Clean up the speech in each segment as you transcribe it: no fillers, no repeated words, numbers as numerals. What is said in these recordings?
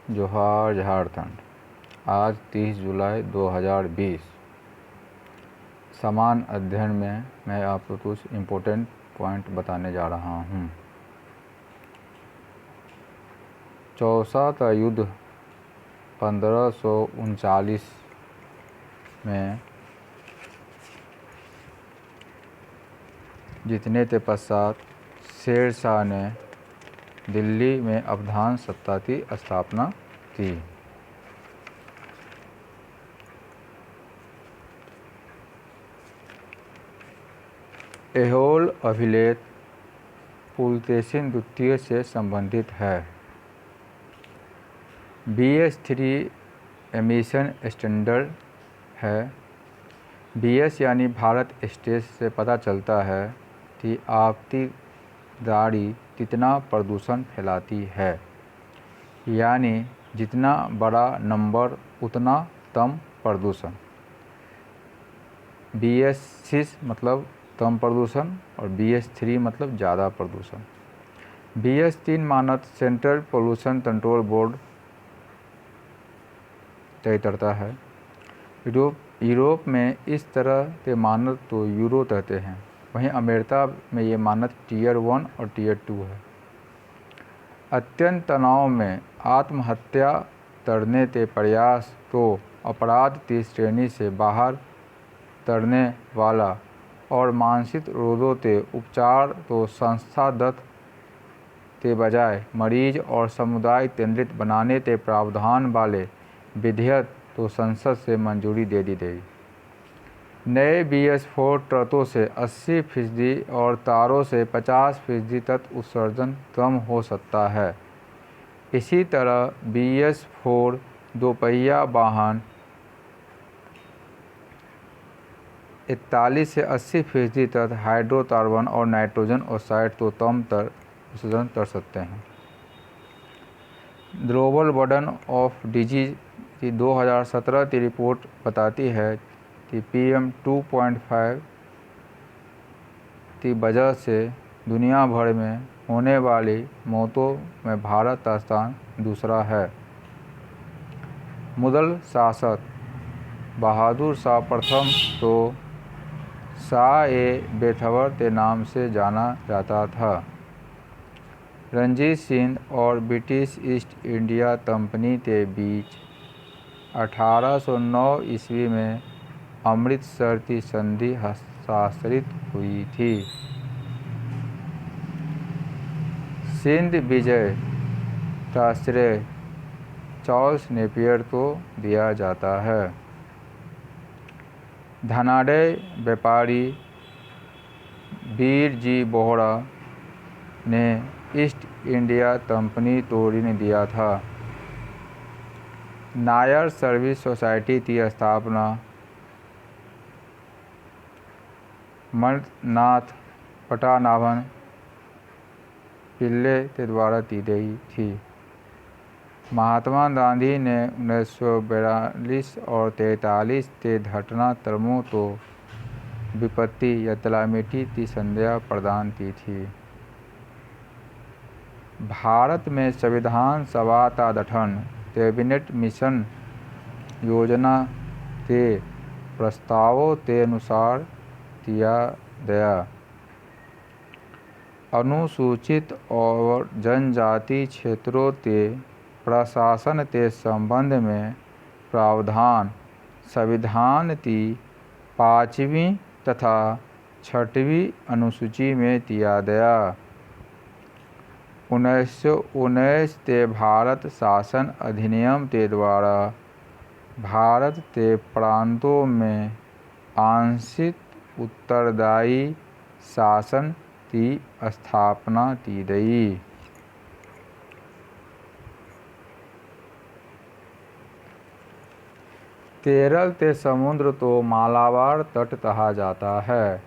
जोहार झारखंड। आज 30 जुलाई 2020। समान अध्ययन में मैं आपको कुछ इम्पोर्टेंट पॉइंट बताने जा रहा हूँ। चौसा का युद्ध 1539 में जीतने के पश्चात शेर शाह ने दिल्ली में अवधान सत्ता की स्थापना की। ऐहोल अभिलेख पुलकेशिन द्वितीय से संबंधित है। BS-3 एमिशन स्टैंडर्ड है। BS यानी भारत स्टेज से पता चलता है कि आपकी गाड़ी कितना प्रदूषण फैलाती है, यानी जितना बड़ा नंबर उतना कम प्रदूषण। BS-6 मतलब कम प्रदूषण और BS-3 मतलब ज़्यादा प्रदूषण। BS-3 मानक सेंट्रल पोल्यूशन कंट्रोल बोर्ड तय करता है। यूरोप में इस तरह के मानक तो यूरो कहते हैं, वहीं अमेरिका में ये मानक टियर 1 और टियर 2 है। अत्यंत तनाव में आत्महत्या करने के प्रयास तो अपराध की श्रेणी से बाहर करने वाला और मानसिक रोगों के उपचार तो संस्थागत के बजाय मरीज और समुदाय केंद्रित बनाने के प्रावधान वाले विधेयक तो संसद से मंजूरी दे दी गई। नए BS-4 ट्रकों से 80% और कारों से 50% तक उत्सर्जन कम हो सकता है। इसी तरह BS-4 दोपहिया वाहन 41 से 80% तक हाइड्रोकार्बन और नाइट्रोजन ऑक्साइड को कम उत्सर्जन कर सकते हैं। ग्लोबल बर्डन ऑफ डिजीज की 2017 की रिपोर्ट बताती है कि PM 2.5 की वजह से दुनिया भर में होने वाली मौतों में भारत का स्थान दूसरा है। मुगल शासक बहादुर शाह प्रथम को शाह-ए-बेखबर के नाम से जाना जाता था। रंजीत सिंह और ब्रिटिश ईस्ट इंडिया कंपनी के बीच 1809 ईस्वी में अमृतसर की संधि हस्ताक्षरित हुई थी। सिंध विजय का श्रेय चार्ल्स नेपियर को दिया जाता है। धनाढ़ व्यापारी वीर जी बोहरा ने ईस्ट इंडिया कंपनी को ऋण दिया था। नायर सर्विस सोसाइटी की स्थापना मणिनाथ पद्मनाभन पिल्ले के द्वारा की गई थी। महात्मा गांधी ने 1942 और 1943 के घटनाक्रमों को विपत्ति या कैलामिटी की संज्ञा प्रदान की थी। भारत में संविधान सभा का गठन कैबिनेट मिशन योजना के प्रस्तावों के अनुसार किया गया। अनुसूचित और जनजाति क्षेत्रों के प्रशासन के संबंध में प्रावधान संविधान की 5वीं तथा 6वीं अनुसूची में किया गया। 1919 के भारत शासन अधिनियम के द्वारा भारत के प्रांतों में आंशिक उत्तरदायी शासन की स्थापना की गई। केरल के समुद्र को मालाबार तट कहा जाता है।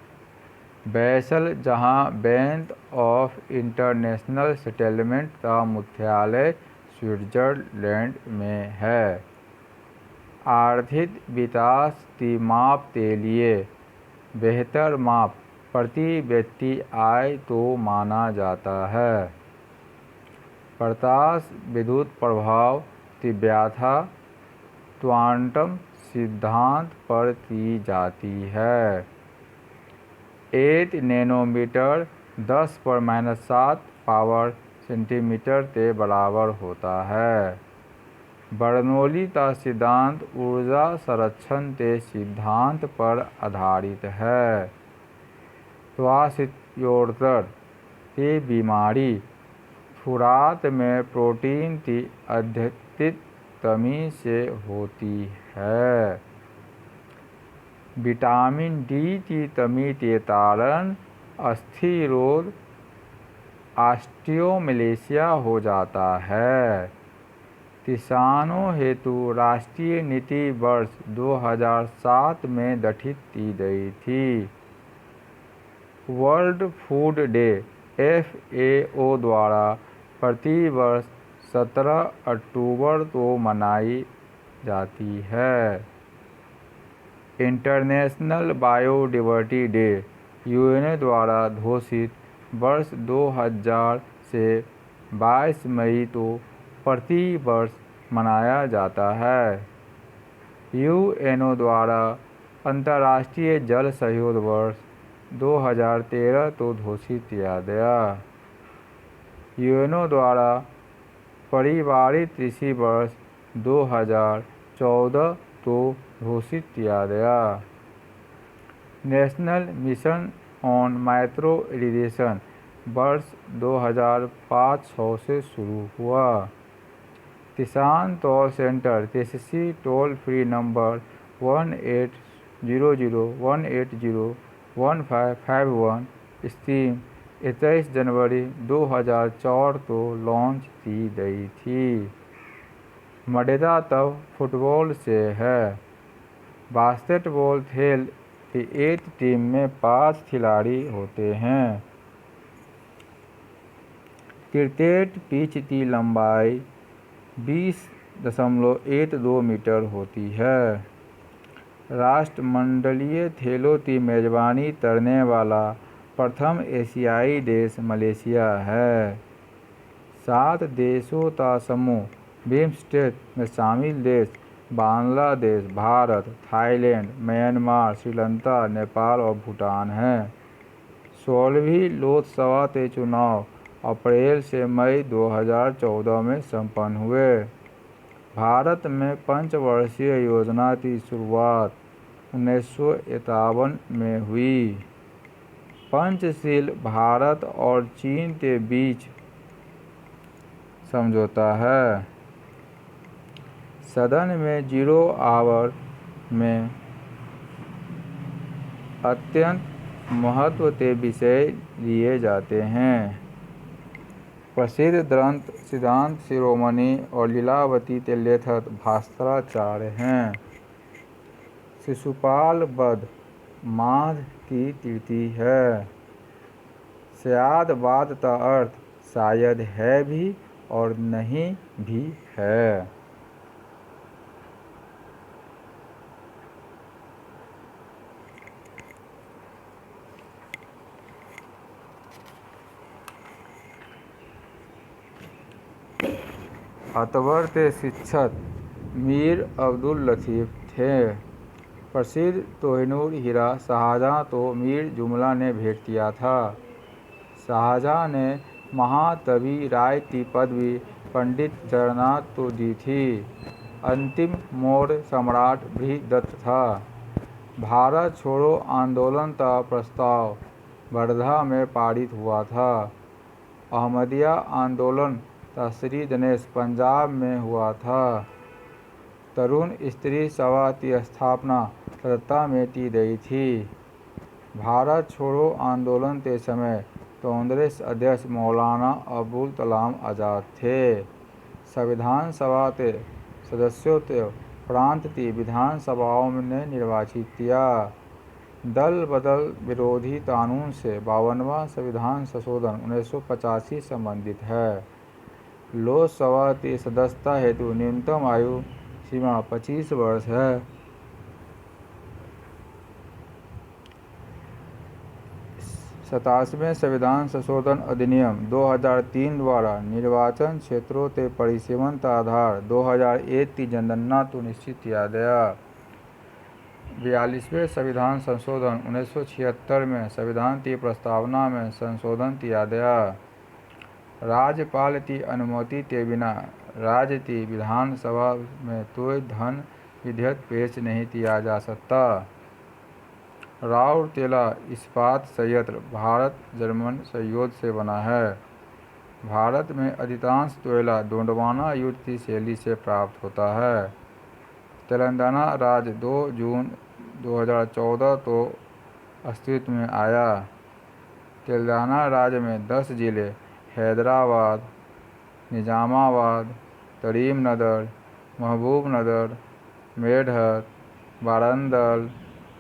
बैसल, जहां बैंक ऑफ इंटरनेशनल सेटलमेंट का मुख्यालय स्विट्जरलैंड में है। आर्थिक विकास की माप के लिए बेहतर माप प्रति व्यक्ति आय को माना जाता है। प्रकाश विद्युत प्रभाव की व्याख्या क्वांटम सिद्धांत पर की जाती है। 8 नैनोमीटर 10⁻⁷ पावर सेंटीमीटर के बराबर होता है। बर्नौली का सिद्धांत ऊर्जा संरक्षण के सिद्धांत पर आधारित है। क्वाशियोर्कर की बीमारी खुराक में प्रोटीन की अत्यधिक कमी से होती है। विटामिन डी की कमी के कारण अस्थि रोग ऑस्टियोमलेशिया हो जाता है। किसानों हेतु राष्ट्रीय नीति वर्ष 2007 में गठित की गई थी। वर्ल्ड फूड डे FAO द्वारा प्रति वर्ष 17 अक्टूबर को मनाई जाती है। इंटरनेशनल बायोडाइवर्सिटी डे UN द्वारा घोषित वर्ष 2000 से 22 मई को प्रति वर्ष मनाया जाता है। UNO द्वारा अंतर्राष्ट्रीय जल सहयोग वर्ष 2013 को घोषित किया गया। UNO द्वारा पारिवारिक कृषि वर्ष 2014 को घोषित किया गया। National mission on micro irrigation वर्ष 2005-06 से शुरू हुआ। किसान call centre KCC toll free number 1800-180-1551 scheme 21 जनवरी 2004 को लॉन्च की गई थी। मर्यादा तब फुटबॉल से है। बास्केटबॉल खेल की एक टीम में 5 खिलाड़ी होते हैं। क्रिकेट पिच की लंबाई 20.12 मीटर होती है। राष्ट्रमंडलीय खेलों की मेजबानी करने वाला प्रथम एशियाई देश मलेशिया है। 7 देशों का समूह बिम्स्टेक में शामिल देश बांग्लादेश, भारत, थाईलैंड, म्यांमार, श्रीलंका, नेपाल और भूटान हैं। 16वीं लोकसभा के चुनाव अप्रैल से मई 2014 में संपन्न हुए। भारत में पंचवर्षीय योजना की शुरुआत 1951 में हुई। पंचशील भारत और चीन के बीच समझौता है। सदन में 0 आवर में अत्यंत महत्व के विषय लिए जाते हैं। प्रसिद्ध ग्रंथ सिद्धांत शिरोमणि और लीलावती के लेखक भास्कराचार्य हैं। शिशुपाल वध माघ की तिथि है। शायदवाद का अर्थ शायद है भी और नहीं भी है। अकबर के शिक्षक मीर अब्दुल लतीफ थे। प्रसिद्ध कोहिनूर हीरा शाहजहां को मीर जुमला ने भेंट किया था। शाहजहां ने महाकवि राय की पदवी पंडित जगन्नाथ को दी थी। अंतिम मौर्य सम्राट बृहदत्त था। भारत छोड़ो आंदोलन का प्रस्ताव वर्धा में पारित हुआ था। अहमदिया आंदोलन का श्री गणेश पंजाब में हुआ था। तरुण स्त्री सभा की स्थापना कलकत्ता में की गई थी। भारत छोड़ो आंदोलन के समय कांग्रेस अध्यक्ष मौलाना अबुल कलाम आज़ाद थे। संविधान सभा के सदस्यों को प्रांत की विधानसभाओं ने निर्वाचित किया। दल बदल विरोधी कानून से 52वां संविधान संशोधन 1985 संबंधित है। लोकसभा की सदस्यता हेतु न्यूनतम आयु सीमा 25 वर्ष है। 87वें संविधान संशोधन अधिनियम 2003 द्वारा निर्वाचन क्षेत्रों के परिसीमन का आधार 2001 की जनगणना तो निश्चित किया गया। 42वें संविधान संशोधन 1976 में संविधान की प्रस्तावना में संशोधन किया गया। राज्यपाल की अनुमति के बिना राज्य की विधानसभा में कोई धन विधेयक पेश नहीं किया जा सकता। राउरकेला इस्पात संयंत्र भारत जर्मन सहयोग से बना है। भारत में अधिकांश कोयला गोंडवाना युद्ध की शैली से प्राप्त होता है। तेलंगाना राज्य 2 जून 2014 को अस्तित्व में आया। तेलंगाना राज्य में 10 जिले हैदराबाद, निजामाबाद, करीमनगर, महबूबनगर, मेरठ, वारंगल,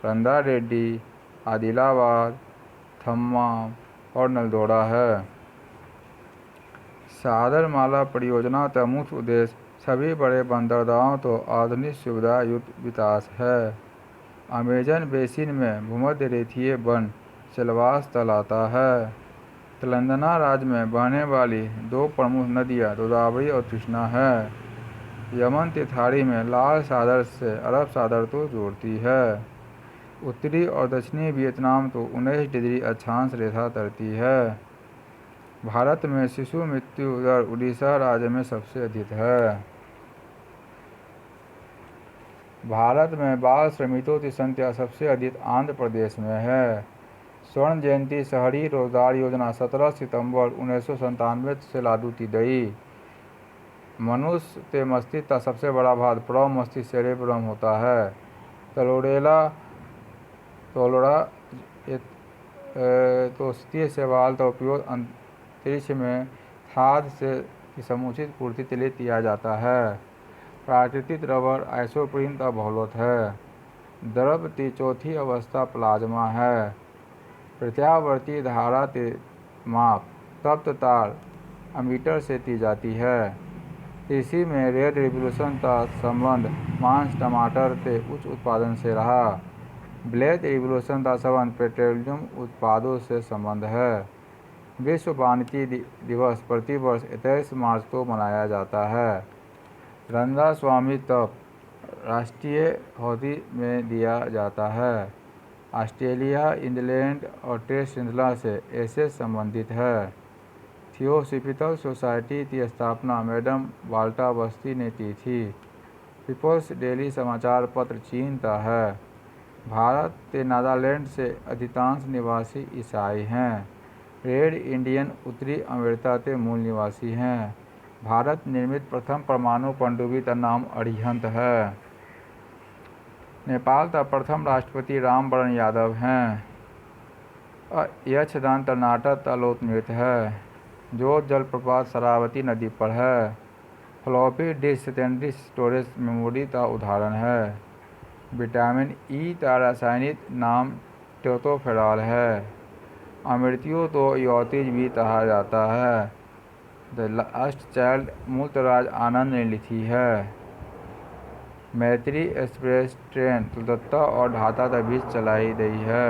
रंगारेड्डी, आदिलाबाद, खम्मम और नलगोंडा है। सागरमाला परियोजना का मुख्य उद्देश्य सभी बड़े बंदरगाहों तो आधुनिक सुविधा युक्त विकास है। अमेजन बेसिन में भूमध्य रेखीय वन जलवास कहलाता है। तेलंगाना राज्य में बहने वाली 2 प्रमुख नदियां गोदावरी और कृष्णा है। यमन की खाड़ी में लाल सागर से अरब सागर को जोड़ती है। उत्तरी और दक्षिणी वियतनाम को 19 डिग्री अक्षांश रेखा करती है। भारत में शिशु मृत्यु दर उड़ीसा राज्य में सबसे अधिक है। भारत में बाल श्रमिकों की संख्या सबसे अधिक आंध्र प्रदेश में है। स्वर्ण जयंती शहरी रोजगार योजना 17 सितंबर 1997 से लागू की गई। मनुष्य के मस्तिष्क का सबसे बड़ा भाग प्रौढ़ मस्तिष्क सेरेब्रम होता है। तोलोड़ा तोस्तीय शैवाल का उपयोग अंतरिक्ष में खाद्य से की समुचित पूर्ति के लिए किया जाता है। प्राकृतिक रबर आइसोप्रीन का बहुलक है। द्रव की चौथी अवस्था प्लाज्मा है। प्रत्यावर्ती धारा के माप तप्त तार अमीटर से की जाती है। कृषि में रेड रिवोल्यूशन का संबंध मांस टमाटर के उच्च उत्पादन से रहा। ब्लैक रिवोल्यूशन का संबंध पेट्रोलियम उत्पादों से संबंध है। विश्व वानिकी दिवस प्रतिवर्ष 23 मार्च को मनाया जाता है। रंगा स्वामी तप राष्ट्रीय हौदी में दिया जाता है। ऑस्ट्रेलिया, इंग्लैंड और टेस्ट श्रृंखला से ऐसे संबंधित है। थियोसॉफिकल सोसाइटी की स्थापना मैडम वाल्टा बस्ती ने की थी। पीपल्स डेली समाचार पत्र चीन का है। भारत के नागालैंड से अधिकांश निवासी ईसाई हैं। रेड इंडियन उत्तरी अमेरिका के मूल निवासी हैं। भारत निर्मित प्रथम परमाणु पनडुब्बी का नाम अरिहंत है। नेपाल का प्रथम राष्ट्रपति रामवरण यादव हैं। यक्षगान कर्नाटक का लोकनृत्य है। जो जलप्रपात शरावती नदी पर है। Floppy disk secondary storage memory का उदाहरण है। विटामिन ई का रासायनिक नाम टोकोफेरॉल है। अमृतियों को यौतिज भी कहा जाता है। द लास्ट चाइल्ड मूलतराज आनंद ने लिखी है। मैत्री एक्सप्रेस ट्रेन कलकत्ता और ढाका के बीच चलाई गई है।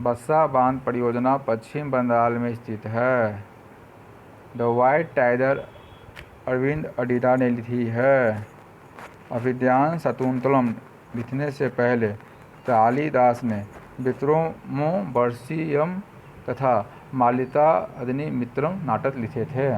बक्सा बांध परियोजना पश्चिम बंगाल में स्थित है। The white tiger Arvind Adiga ने लिखी है। अभिज्ञान शाकुंतलम लिखने से पहले कालिदास ने विक्रमोर्वशीयम तथा मालिका अग्निमित्रम नाटक लिखे थे।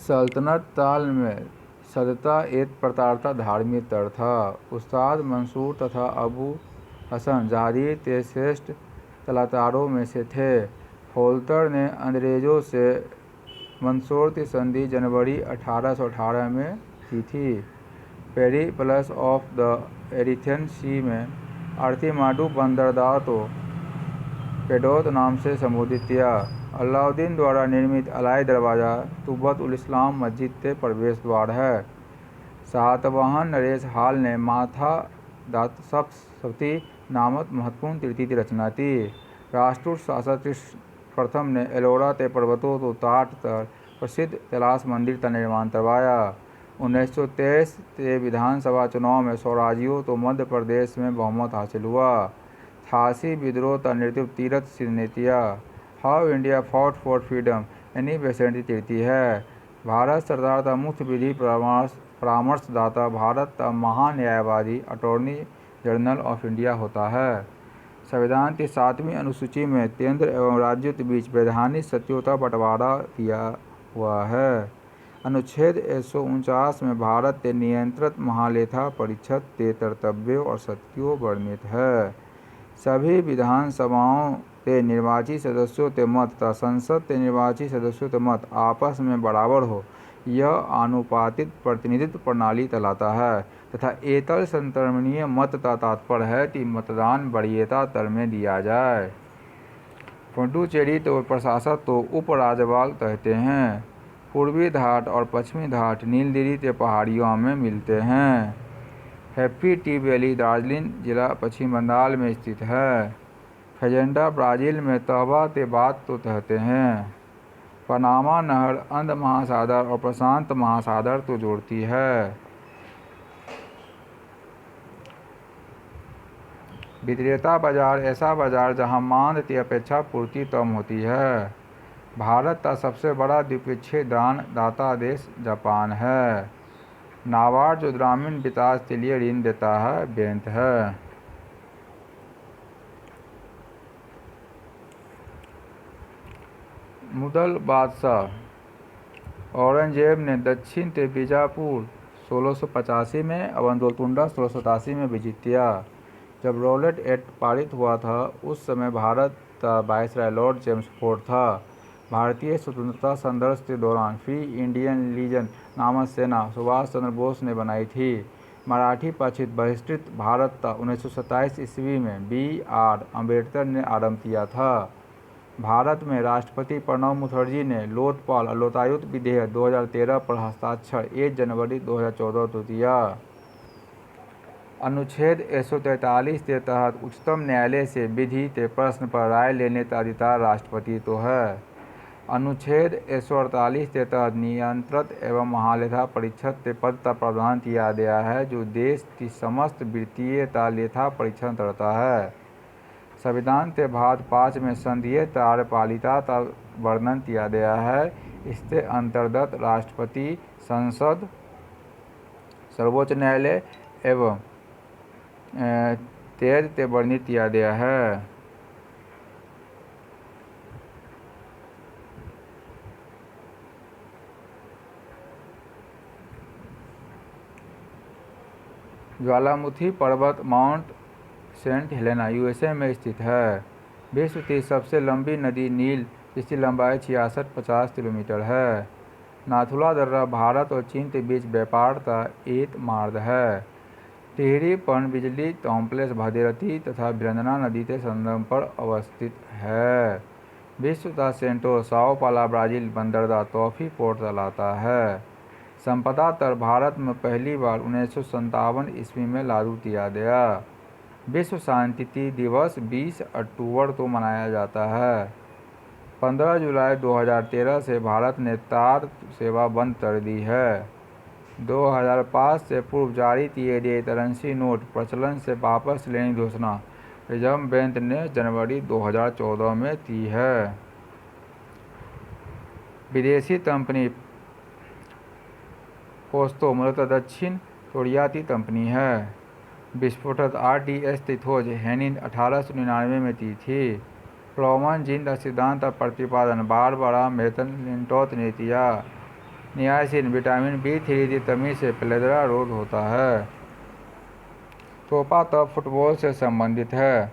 सल्तनत काल में सदता एक प्रकार का धार्मिक तर्क था। उस्ताद मंसूर तथा अबू हसन जहांगीर के श्रेष्ठ कलाकारों में से थे। होल्कर ने अंग्रेजों से मंसूर की संधि जनवरी 1818 में की थी। पेरिप्लस ऑफ द एरिथ्रियन सी में अर्तिमाडू बंदरगाह को पेडोत नाम से संबोधित किया। अलाउद्दीन द्वारा निर्मित अलाई दरवाज़ा तुब्बत-उल-इस्लाम मस्जिद के प्रवेश द्वार है। सातवाहन नरेश हाल ने माथा सप्तशती नामक महत्वपूर्ण कृति की रचना की। राष्ट्रकूट शासक कृष्ण प्रथम ने एलोरा ते पर्वतों तो ताट तर प्रसिद्ध कैलाश मंदिर का निर्माण करवाया। 1923 के विधानसभा चुनाव में स्वराज्यों तो मध्य प्रदेश में बहुमत हासिल हुआ। झांसी विद्रोह का नेतृत्व तीरथ सिंह ने किया। How India fought for freedom यानी बेसेंटी तीर्थी है। भारत सरकार का मुख्य विधि परामर्शदाता भारत का महान्यायवादी अटॉर्नी जनरल ऑफ इंडिया होता है। संविधान की 7वीं अनुसूची में केंद्र एवं राज्यों के बीच वैधानिक शक्तियों का बंटवारा किया हुआ है। अनुच्छेद 149 में भारत के नियंत्रित महालेखा परिषद के कर्तव्यों और शक्तियों वर्णित है। सभी विधानसभाओं के निर्वाचित सदस्यों के मत तथा संसद के निर्वाचित सदस्यों के मत आपस में बराबर हो, यह आनुपातिक प्रतिनिधित्व प्रणाली कहलाता है तथा एकल संतर्मनीय मत का तात्पर्य है कि मतदान वरीयता दर में दिया जाए। पुडुचेरी तो प्रशासक तो उपराज्यपाल कहते हैं। पूर्वी घाट और पश्चिमी घाट नीलगिरी के पहाड़ियों में मिलते हैं। हैप्पी टी वैली दार्जिलिंग जिला पश्चिम बंगाल में स्थित है। फेजेंडा ब्राज़ील में तहबा के बाद तो कहते हैं। पनामा नहर अंध महासागर और प्रशांत महासागर को जोड़ती है। विक्रेता बाजार ऐसा बाजार जहां मांग की अपेक्षा पूर्ति कम होती है। भारत का सबसे बड़ा द्विपक्षीय दान दाता देश जापान है। नाबार्ड जो ग्रामीण विकास के लिए ऋण देता है बैंक है। मुगल बादशाह औरंगजेब ने दक्षिण के बीजापुर 1685 में एवं गोलकुंडा 1687 में विजित किया। जब रॉलेट एक्ट पारित हुआ था उस समय भारत का वायसराय लॉर्ड चेम्सफोर्ड था। भारतीय स्वतंत्रता संघर्ष के दौरान फ्री इंडियन लीजन नामक सेना सुभाष चंद्र बोस ने बनाई थी। मराठी पक्षित बहिष्कृत भारत का 1927 ईस्वी में B.R. अम्बेडकर ने आरंभ किया था। भारत में राष्ट्रपति प्रणब मुखर्जी ने लोकपाल और लोकायुक्त विधेयक 2013 पर हस्ताक्षर 1 जनवरी 2014 को किया। अनुच्छेद 143 के तहत उच्चतम न्यायालय से विधि के प्रश्न पर राय लेने का अधिकार राष्ट्रपति को है। अनुच्छेद 148 के तहत नियंत्रक एवं महालेखा परीक्षक के पद का प्रावधान किया गया है जो देश की समस्त वित्तीय का लेखा परीक्षण करता है। संविधान के भाग 5 में संघीय कार्यपालिका का वर्णन किया गया है। इसके अंतर्गत राष्ट्रपति, संसद, सर्वोच्च न्यायालय एवं तेज के वर्णित किया गया है। ज्वालामुखी पर्वत माउंट सेंट हेलेना USA में स्थित है। विश्व की सबसे लंबी नदी नील जिसकी लंबाई 6650 किलोमीटर है। नाथुला दर्रा भारत और चीन के बीच व्यापार का एक मार्ग है। टिहरी पनबिजली कॉम्प्लेक्स भागीरथी तथा विरंजना नदी के संगम पर अवस्थित है। विश्व का सेंटो साओ पाला ब्राज़ील बंदरगाह टॉफी पोर्ट कहलाता है। संपदा कर भारत में पहली बार 1957 ईस्वी में लागू किया गया। विश्व सांख्यिकी दिवस 20 अक्टूबर को मनाया जाता है। 15 जुलाई 2013 से भारत ने तार सेवा बंद कर दी है। 2005 से पूर्व जारी किए गए करेंसी नोट प्रचलन से वापस लेने की घोषणा रिजर्व बैंक ने जनवरी 2014 में की है। विदेशी कंपनी पोस्तो मूलतः दक्षिण कोरिया की कंपनी है। विस्फोटक RDS की खोज हेनिन 1899 में की थी। फ्लोमन जीन का सिद्धांत का प्रतिपादन बारबरा मैकलिंटोक ने किया। नियासिन विटामिन B3 की कमी से प्लेथरा रोग होता है। तोपा तत्व फुटबॉल से संबंधित है।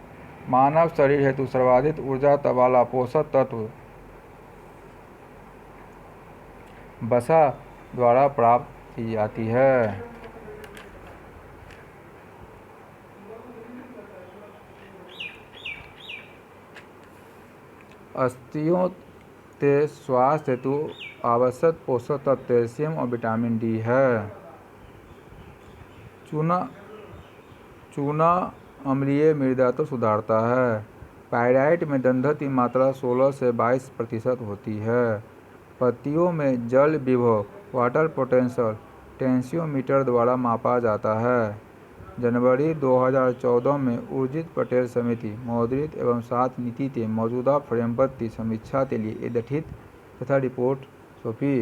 मानव शरीर हेतु सर्वाधिक ऊर्जा वाला पोषक तत्व वसा द्वारा प्राप्त की जाती है। अस्थियों के स्वास्थ्य हेतु आवश्यक पोषक तत्व कैल्शियम और विटामिन D है। चूना अम्लीय मृदा को सुधारता है। पाइराइट में दंधक की मात्रा 16 से 22% होती है। पत्तियों में जल विभव वाटर पोटेंशियल टेंसियोमीटर द्वारा मापा जाता है। जनवरी 2014 में उर्जित पटेल समिति मौद्रिक एवं 7 नीति के मौजूदा फ्रेमवर्क की समीक्षा के लिए गठित तथा रिपोर्ट सौंपी।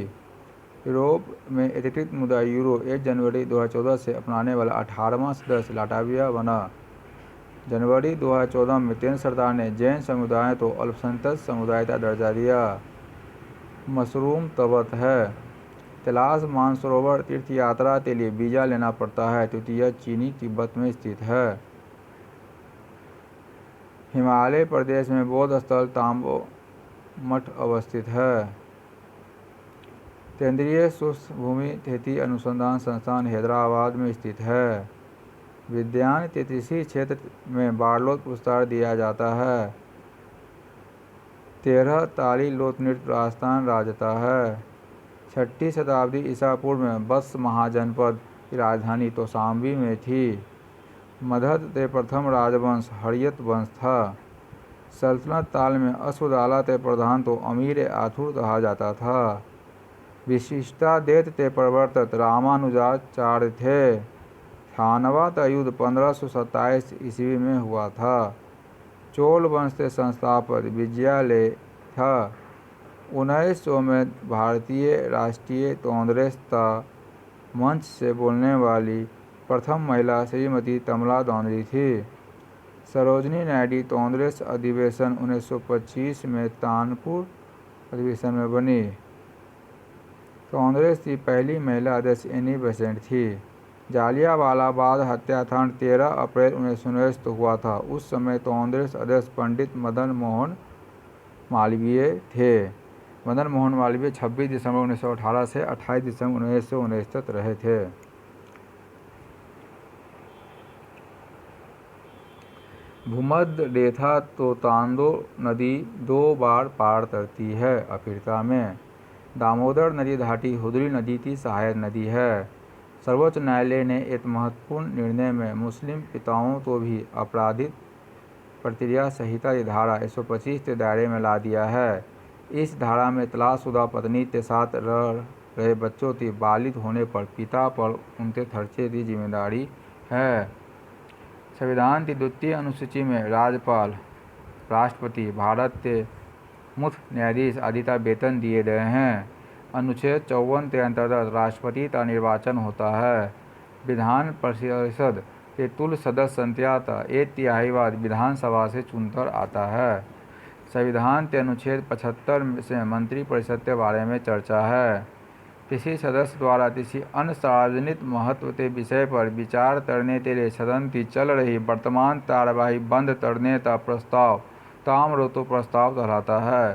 यूरोप में एकीकृत मुद्रा यूरो 1 जनवरी 2014 से अपनाने वाला 18वां सदस्य लाटविया बना। जनवरी 2014 में केंद्र सरकार ने जैन समुदाय को अल्पसंख्यक समुदाय का दर्जा दिया। मशरूम तबत है। कैलाश मानसरोवर तीर्थ यात्रा के लिए वीज़ा लेना पड़ता है क्योंकि यह चीनी तिब्बत में स्थित है। हिमाचल प्रदेश में बौद्ध स्थल तांबो मठ अवस्थित है। केंद्रीय शुष्क भूमि खेती अनुसंधान संस्थान हैदराबाद में स्थित है। विज्ञान के कृषि क्षेत्र में बार्लोट पुरस्कार दिया जाता है। 13 ताली लोकनृत्य राजस्थान राज्यता है। 6ठी शताब्दी ईसा पूर्व में वत्स महाजनपद की राजधानी कौशाम्बी में थी। मगध के प्रथम राजवंश हर्यत वंश था। सल्तनत काल में अश्वशाला के प्रधान को अमीर आथुर कहा जाता था। विशिष्टाद्वैत के प्रवर्तक रामानुजाचार्य थे। थानवा का युद्ध 1527 ईस्वी में हुआ था। चोल वंश के संस्थापक विजयालय था। 1900 में भारतीय राष्ट्रीय कांग्रेस का मंच से बोलने वाली प्रथम महिला श्रीमती कमला गांधी थी। सरोजिनी नायडू कांग्रेस अधिवेशन 1925 में कानपुर अधिवेशन में बनी। कांग्रेस की पहली महिला अध्यक्ष एनी बेसेंट थी। जालियांवाला बाग हत्याकांड 13 अप्रैल 1919 को हुआ था। उस समय कांग्रेस अध्यक्ष पंडित मदन मोहन मालवीय थे। मदन मोहन मालवीय 26 दिसंबर 1918 से 28 दिसंबर 1919 तक रहे थे। भूमध्य रेखा तो तांडो नदी 2 बार पार करती है। अफ्रीका में दामोदर नदी घाटी हुदली नदी की सहायक नदी है। सर्वोच्च न्यायालय ने एक महत्वपूर्ण निर्णय में मुस्लिम पिताओं को भी आपराधिक प्रक्रिया संहिता की धारा 125 के दायरे में ला दिया है। इस धारा में तलाकशुदा पत्नी के साथ रह रहे बच्चों की बालिग होने पर पिता पर उनके खर्चे की जिम्मेदारी है। संविधान की 2वीं अनुसूची में राज्यपाल, राष्ट्रपति, भारत के मुख्य न्यायाधीश आदि का वेतन दिए गए हैं। अनुच्छेद 54 के अंतर्गत राष्ट्रपति का निर्वाचन होता है। विधान परिषद के कुल सदस्य संख्या का 1/3 बाद विधानसभा से चुनकर आता है। संविधान के अनुच्छेद 75 से मंत्रिपरिषद के बारे में चर्चा है। किसी सदस्य द्वारा किसी अन्य सार्वजनिक महत्व के विषय पर विचार करने के लिए सदन की चल रही वर्तमान कार्यवाही बंद करने का प्रस्ताव ताम्रतो प्रस्ताव कहलाता है।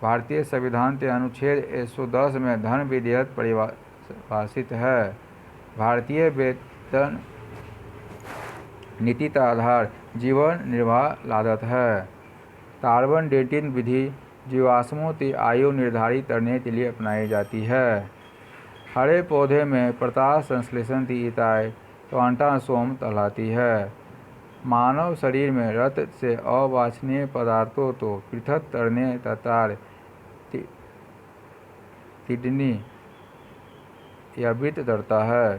भारतीय संविधान के अनुच्छेद 110 में धन विधेयक परिभाषित है। भारतीय वेतन नीति का आधार जीवन निर्वाह लागत है। कार्बन डेटिंग विधि जीवाश्मों की आयु निर्धारित करने के लिए अपनाई जाती है। हरे पौधे में प्रकाश संश्लेषण की इकाई क्वांटासोम कहलाती है। मानव शरीर में रक्त से अवांछनीय पदार्थों को पृथक करने का कार्य किडनी या वृक्क करता है।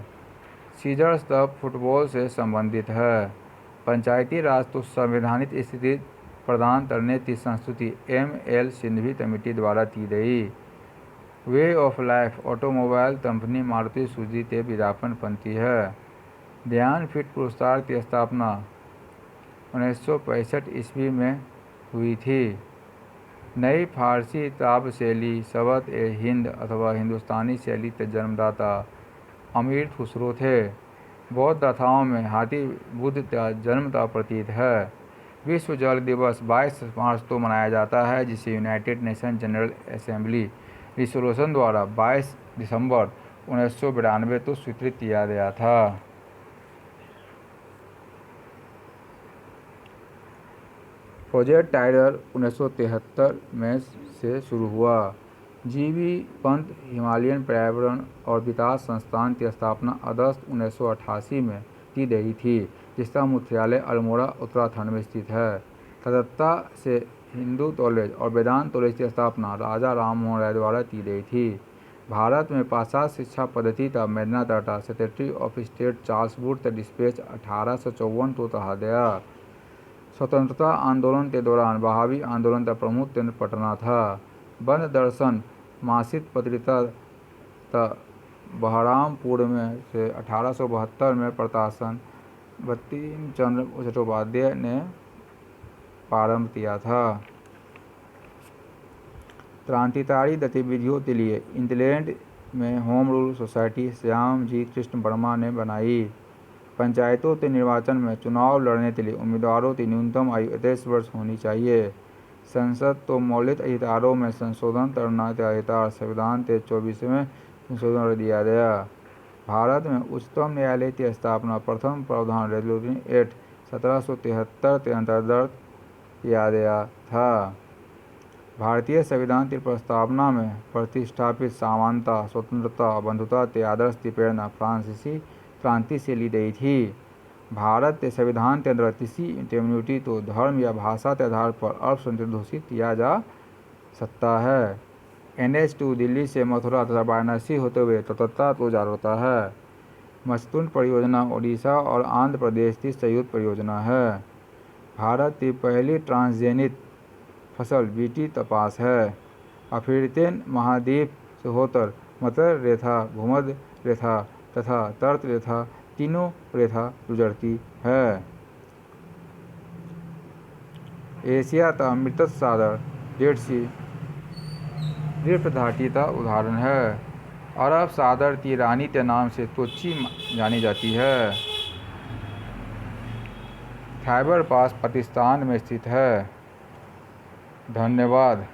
सीजर्स तब फुटबॉल से संबंधित है। पंचायती राज को संवैधानिक स्थिति प्रदान करने की संस्तुति M.L. सिंघवी कमेटी द्वारा की गई। Way of life automobile company Maruti Suzuki के विज्ञापन पंक्ति है। ज्ञानपीठ पुरस्कार की स्थापना 1965 ईस्वी में हुई थी। नई फारसी काव्य शैली शबद ए हिंद अथवा हिंदुस्तानी शैली के जन्मदाता अमीर खुसरो थे। बौद्ध गाथाओं में हाथी बुद्ध का जन्म का प्रतीक है। विश्व जल दिवस 22 मार्च को मनाया जाता है, जिसे United nation general assembly resolution द्वारा 22 दिसंबर 1992 को स्वीकृत किया गया था। प्रोजेक्ट टाइगर 1973 में से शुरू हुआ। जीवी पंत हिमालयन पर्यावरण और विकास संस्थान की स्थापना अगस्त 1988 में की गई थी, जिसका मुख्यालय अल्मोड़ा उत्तराखंड में स्थित है। तदत्ता से हिंदू कॉलेज और वेदांत कॉलेज की स्थापना राजा राम मोहन राय द्वारा की गई थी। भारत में पाश्चात्य शिक्षा पद्धति का Magna carta secretary of state Charles Wood का डिस्पैच 1854 को कहा गया। स्वतंत्रता आंदोलन के दौरान वहाबी आंदोलन का प्रमुख केंद्र पटना था। बंद दर्शन मासिक पत्रिका बहरामपुर में से 1872 में प्रकाशन बंकिम चंद्र चट्टोपाध्याय ने प्रारंभ किया था। क्रांतिकारी गतिविधियों के लिए इंग्लैंड में home rule society Shyam ji Krishna Verma ने बनाई। पंचायतों के निर्वाचन में चुनाव लड़ने के लिए उम्मीदवारों की न्यूनतम आयु 21 वर्ष होनी चाहिए। संसद को मौलिक अधिकारों में संशोधन करना का अधिकार संविधान के 24वें संशोधन कर दिया गया। भारत में उच्चतम न्यायालय की स्थापना प्रथम प्रावधान रेगुलेटरी एक्ट 1773 के अंतर्गत किया गया था। भारतीय संविधान की प्रस्तावना में प्रतिष्ठापित समानता, स्वतंत्रता और बंधुता के आदर्श की प्रेरणा फ्रांसीसी क्रांति से ली गई थी। भारत के संविधान के अंतर्गत किसी कम्युनिटी को धर्म या भाषा के आधार पर अल्पसंख्यक घोषित किया जा सकता है। NH2 दिल्ली से मथुरा तथा वाराणसी होते हुए कलकत्ता को जाता है। मस्तून परियोजना ओडिशा और आंध्र प्रदेश की संयुक्त परियोजना है। भारत की पहली ट्रांसजेनिक फसल बीटी कपास है। अफ्रीकन महाद्वीप से होकर मध्य रेखा, भूमध्य रेखा तथा तर्क रेखा तीनों रेखा गुजरती है। एशिया का मृत सागर डेड सी रिफ्ट घाटी का उदाहरण है। अरब सागर की रानी के नाम से कोच्चि जानी जाती है। खैबर पास पाकिस्तान में स्थित है। धन्यवाद।